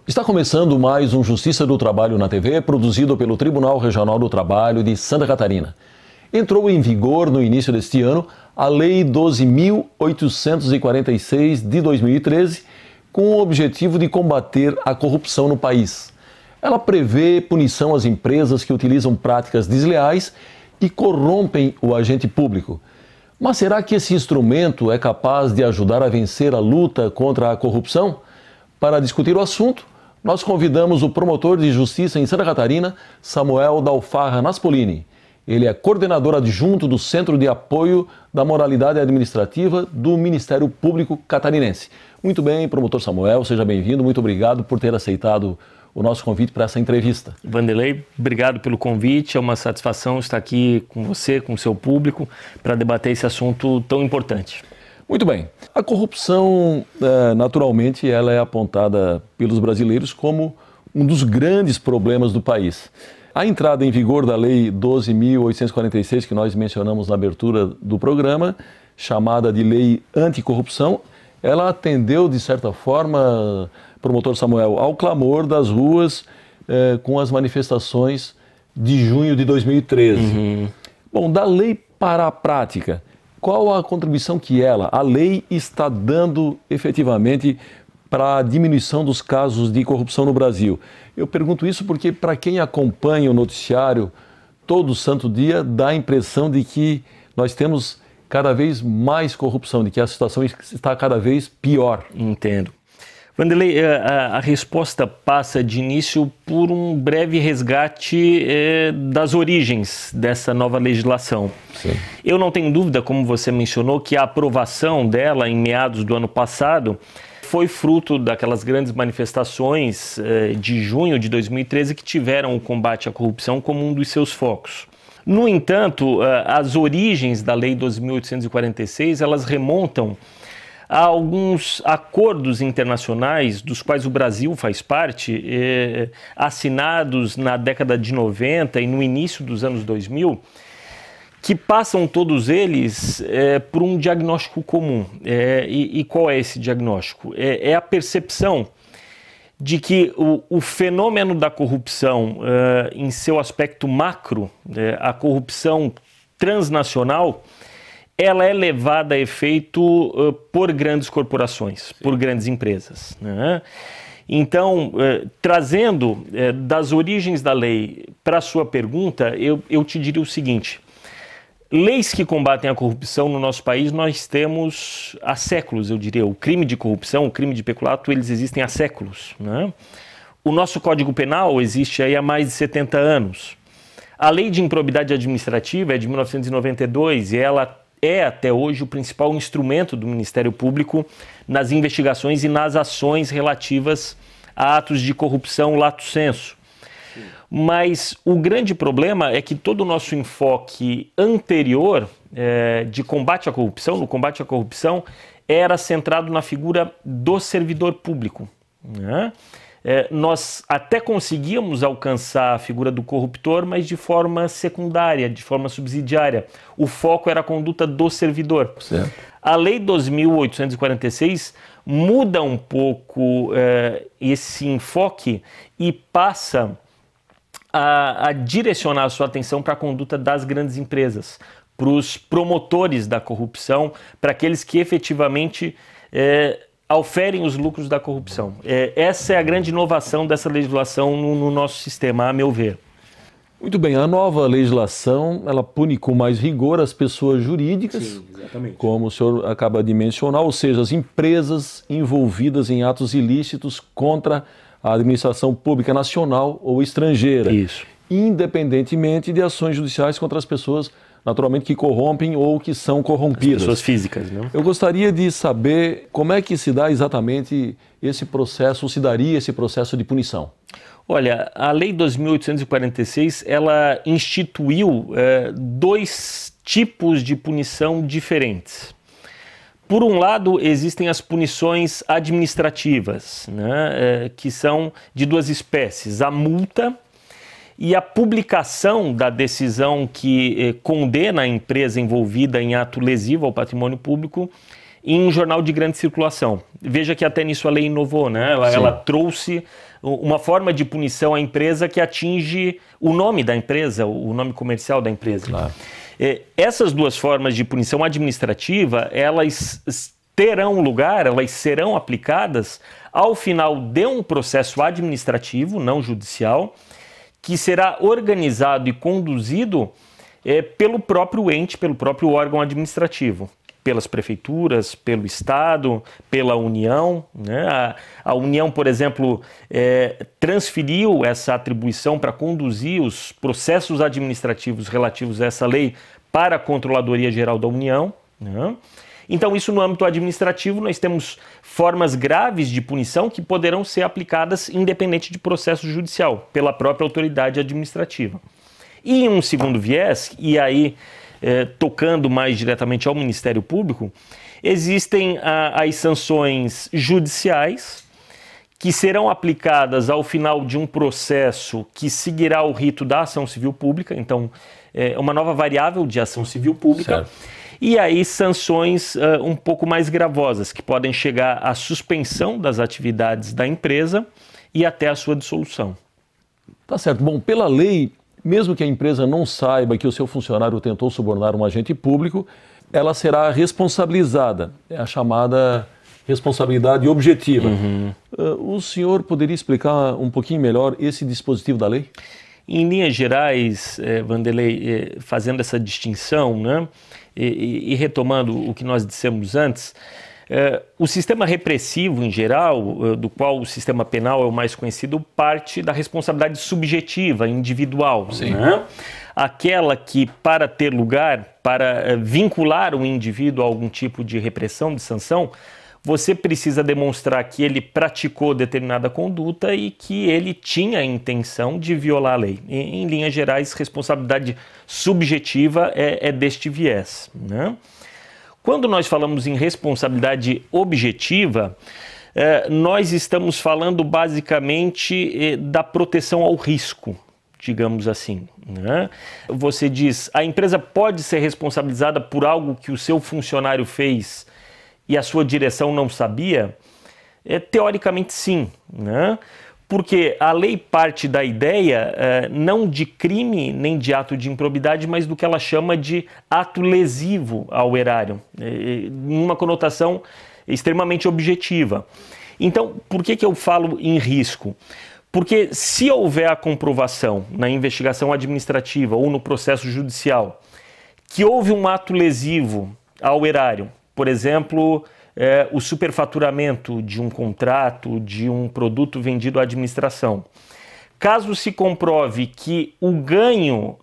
Está começando mais um Justiça do Trabalho na TV, produzido pelo Tribunal Regional do Trabalho de Santa Catarina. Entrou em vigor no início deste ano a Lei 12.846 de 2013, com o objetivo de combater a corrupção no país. Ela prevê punição às empresas que utilizam práticas desleais e corrompem o agente público. Mas será que esse instrumento é capaz de ajudar a vencer a luta contra a corrupção? Para discutir o assunto, nós convidamos o promotor de justiça em Santa Catarina, Samuel Dalfarra Naspolini. Ele é coordenador adjunto do Centro de Apoio da Moralidade Administrativa do Ministério Público Catarinense. Muito bem, promotor Samuel, seja bem-vindo. Muito obrigado por ter aceitado o nosso convite para essa entrevista. Vanderlei, obrigado pelo convite. É uma satisfação estar aqui com você, com o seu público, para debater esse assunto tão importante. Muito bem. A corrupção, naturalmente, ela é apontada pelos brasileiros como um dos grandes problemas do país. A entrada em vigor da Lei 12.846, que nós mencionamos na abertura do programa, chamada de Lei Anticorrupção, ela atendeu, de certa forma, promotor Samuel, ao clamor das ruas com as manifestações de junho de 2013. Bom, da lei para a prática, qual a contribuição que a lei, está dando efetivamente para a diminuição dos casos de corrupção no Brasil? Eu pergunto isso porque, para quem acompanha o noticiário todo santo dia, dá a impressão de que nós temos cada vez mais corrupção, de que a situação está cada vez pior. Entendo. Vanderlei, a resposta passa de início por um breve resgate das origens dessa nova legislação. Sim. Eu não tenho dúvida, como você mencionou, que a aprovação dela em meados do ano passado foi fruto daquelas grandes manifestações de junho de 2013 que tiveram o combate à corrupção como um dos seus focos. No entanto, as origens da Lei 12.846, elas remontam a alguns acordos internacionais, dos quais o Brasil faz parte, assinados na década de 90 e no início dos anos 2000, que passam todos eles por um diagnóstico comum. E qual é esse diagnóstico? É a percepção de que o fenômeno da corrupção, em seu aspecto macro, a corrupção transnacional, ela é levada a efeito por grandes corporações, por grandes empresas, né? Então, trazendo das origens da lei para a sua pergunta, eu te diria o seguinte: leis que combatem a corrupção no nosso país nós temos há séculos, eu diria. O crime de corrupção, o crime de peculato, eles existem há séculos, né? O nosso Código Penal existe aí há mais de 70 anos. A Lei de Improbidade Administrativa é de 1992 e ela é até hoje o principal instrumento do Ministério Público nas investigações e nas ações relativas a atos de corrupção lato sensu. Mas o grande problema é que todo o nosso enfoque anterior de combate à corrupção, no combate à corrupção, era centrado na figura do servidor público, né? Nós até conseguíamos alcançar a figura do corruptor, mas de forma secundária, de forma subsidiária. O foco era a conduta do servidor. Certo. A Lei 12.846 muda um pouco esse enfoque e passa a direcionar a sua atenção para a conduta das grandes empresas, para os promotores da corrupção, para aqueles que efetivamente auferem os lucros da corrupção. Essa é a grande inovação dessa legislação no nosso sistema, a meu ver. Muito bem, a nova legislação, ela pune com mais rigor as pessoas jurídicas, Sim, exatamente, como o senhor acaba de mencionar, ou seja, as empresas envolvidas em atos ilícitos contra a administração pública nacional ou estrangeira. Isso. Independentemente de ações judiciais contra as pessoas, naturalmente, que corrompem ou que são corrompidas. As pessoas físicas, não? Eu gostaria de saber como é que se dá exatamente esse processo, ou se daria esse processo de punição. Olha, a Lei 12.846, ela instituiu dois tipos de punição diferentes. Por um lado, existem as punições administrativas, né, que são de duas espécies: a multa e a publicação da decisão que condena a empresa envolvida em ato lesivo ao patrimônio público em um jornal de grande circulação. Veja que até nisso a lei inovou, né? Ela trouxe uma forma de punição à empresa que atinge o nome da empresa, o nome comercial da empresa. Claro. Essas duas formas de punição administrativa, elas terão lugar, elas serão aplicadas ao final de um processo administrativo, não judicial, que será organizado e conduzido pelo próprio ente, pelo próprio órgão administrativo, pelas prefeituras, pelo Estado, pela União, né? A União, por exemplo, transferiu essa atribuição para conduzir os processos administrativos relativos a essa lei para a Controladoria Geral da União, né? Então, isso no âmbito administrativo, nós temos formas graves de punição que poderão ser aplicadas independente de processo judicial, pela própria autoridade administrativa. E em um segundo viés, e aí tocando mais diretamente ao Ministério Público, existem as sanções judiciais que serão aplicadas ao final de um processo que seguirá o rito da ação civil pública, então é uma nova variável de ação civil pública. Certo. E aí sanções um pouco mais gravosas, que podem chegar à suspensão das atividades da empresa e até a sua dissolução. Tá certo. Bom, pela lei, mesmo que a empresa não saiba que o seu funcionário tentou subornar um agente público, ela será responsabilizada. É a chamada responsabilidade objetiva. O senhor poderia explicar um pouquinho melhor esse dispositivo da lei? Em linhas gerais, Vanderlei, fazendo essa distinção, né, e retomando o que nós dissemos antes, o sistema repressivo em geral, do qual o sistema penal é o mais conhecido, parte da responsabilidade subjetiva, individual. Sim. Né? Aquela que, para ter lugar, para vincular o indivíduo a algum tipo de repressão, de sanção, você precisa demonstrar que ele praticou determinada conduta e que ele tinha a intenção de violar a lei. Em linhas gerais, responsabilidade subjetiva é deste viés, né? Quando nós falamos em responsabilidade objetiva, nós estamos falando basicamente da proteção ao risco, digamos assim, né? Você diz, a empresa pode ser responsabilizada por algo que o seu funcionário fez e a sua direção não sabia? Teoricamente sim, né? Porque a lei parte da ideia não de crime nem de ato de improbidade, mas do que ela chama de ato lesivo ao erário, numa conotação extremamente objetiva. Então, por que eu falo em risco? Porque se houver a comprovação na investigação administrativa ou no processo judicial que houve um ato lesivo ao erário, por exemplo, o superfaturamento de um contrato, de um produto vendido à administração. Caso se comprove que o ganho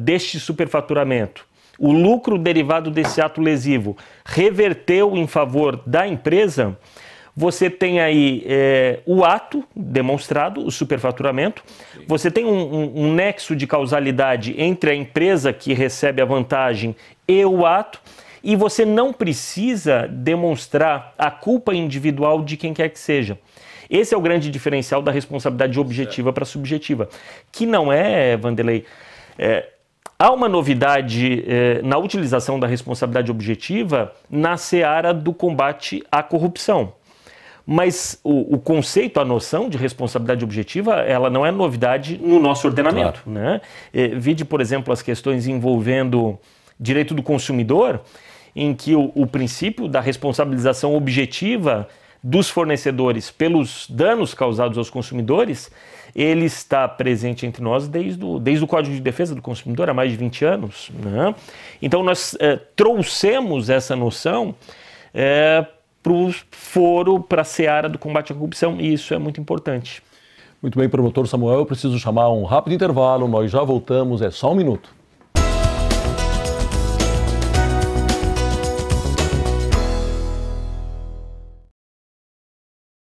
deste superfaturamento, o lucro derivado desse ato lesivo, reverteu em favor da empresa, você tem aí o ato demonstrado, o superfaturamento, você tem um nexo de causalidade entre a empresa que recebe a vantagem e o ato, e você não precisa demonstrar a culpa individual de quem quer que seja. Esse é o grande diferencial da responsabilidade objetiva para subjetiva, que não é, Vanderlei, há uma novidade na utilização da responsabilidade objetiva na seara do combate à corrupção. Mas o conceito, a noção de responsabilidade objetiva, ela não é novidade no nosso ordenamento. Claro. Né? Vide, por exemplo, as questões envolvendo direito do consumidor, em que o princípio da responsabilização objetiva dos fornecedores pelos danos causados aos consumidores, ele está presente entre nós desde o Código de Defesa do Consumidor há mais de 20 anos. Né? Então nós trouxemos essa noção para o foro, para a seara do combate à corrupção, e isso é muito importante. Muito bem, promotor Samuel, eu preciso chamar um rápido intervalo, nós já voltamos, é só um minuto.